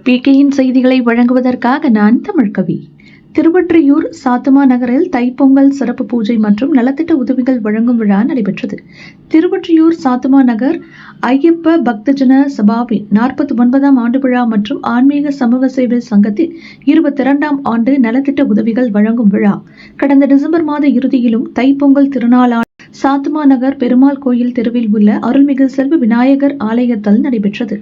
பிகேயின் செய்திகளை வழங்குவதற்காக நான் தமிழ்கவி. திருவொற்றியூர் சாத்தமா நகரில் தைப்பொங்கல் சிறப்பு பூஜை மற்றும் நலத்திட்ட உதவிகள் வழங்கும் விழா நடைபெற்றது. திருவொற்றியூர் சாத்தமா நகர் ஐயப்ப பக்தஜன சபாவின் 49ஆம் ஆண்டு விழா மற்றும் ஆன்மீக சமூக சேவை சங்கத்தின் 22ஆம் ஆண்டு நலத்திட்ட உதவிகள் வழங்கும் விழா கடந்த டிசம்பர் மாத இறுதியிலும் தைப்பொங்கல் திருநாளான சாத்தமா நகர் பெருமாள் கோயில் தெருவில் உள்ள அருள்மிகு செல்வ விநாயகர் ஆலயத்தில் நடைபெற்றது.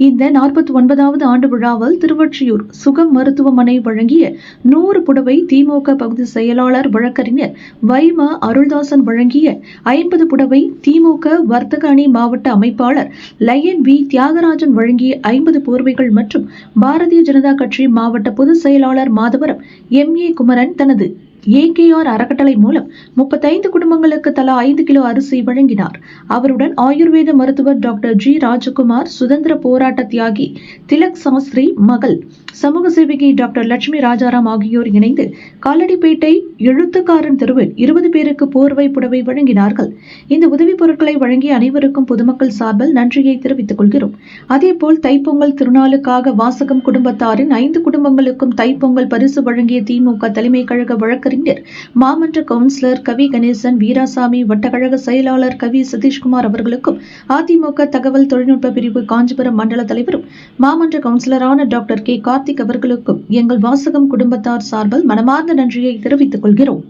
இந்த 49வது ஆண்டு விழாவில் திருவொற்றியூர் சுகம் மருத்துவமனை வழங்கிய 100 புடவை, திமுக பகுதி செயலாளர் வழக்கறிஞர் வைமா அருள்தாசன் வழங்கிய 50 புடவை, திமுக வர்த்தக அணி மாவட்ட அமைப்பாளர் லயன் வி தியாகராஜன் வழங்கிய 50 போர்வைகள் மற்றும் பாரதிய ஜனதா கட்சி மாவட்ட பொதுச் செயலாளர் மாதவரம் MA குமரன் தனது AKR அறக்கட்டளை மூலம் 35 குடும்பங்களுக்கு தலா 5 கிலோ அரிசி வழங்கினார். அவருடன் ஆயுர்வேத மருத்துவர் டாக்டர் G ராஜகுமார், சுதந்திர போராட்ட தியாகி திலக் சாஸ்திரி மகள் சமூக சேவகி டாக்டர் லட்சுமி ராஜாராம் ஆகியோர் இணைந்து காலடிப்பேட்டை எழுத்துக்காரன் தெருவில் 20 பேருக்கு போர்வை, புடவை வழங்கினார்கள். இந்த உதவிப் பொருட்களை வழங்கிய அனைவருக்கும் பொதுமக்கள் சார்பில் நன்றியை தெரிவித்துக் கொள்கிறோம். அதேபோல் தைப்பொங்கல் திருநாளுக்காக வாசகம் குடும்பத்தாரின் 5 குடும்பங்களுக்கும் தைப்பொங்கல் பரிசு வழங்கிய திமுக தலைமை கழக வழக்கறிஞர் மாமன்ற கவுன்சிலர் கவி கணேசன், வீராசாமி, வட்டக்கழக செயலாளர் கவி சதீஷ்குமார் அவர்களுக்கும் அதிமுக தகவல் தொழில்நுட்ப பிரிவு காஞ்சிபுரம் மண்டல தலைவரும் மாமன்ற கவுன்சிலரான டாக்டர் K கார்த்திக் அவர்களுக்கும் எங்கள் வாசகம் குடும்பத்தார் சார்பில் மனமார்ந்த நன்றியை தெரிவித்துக் கொள்கிறோம்.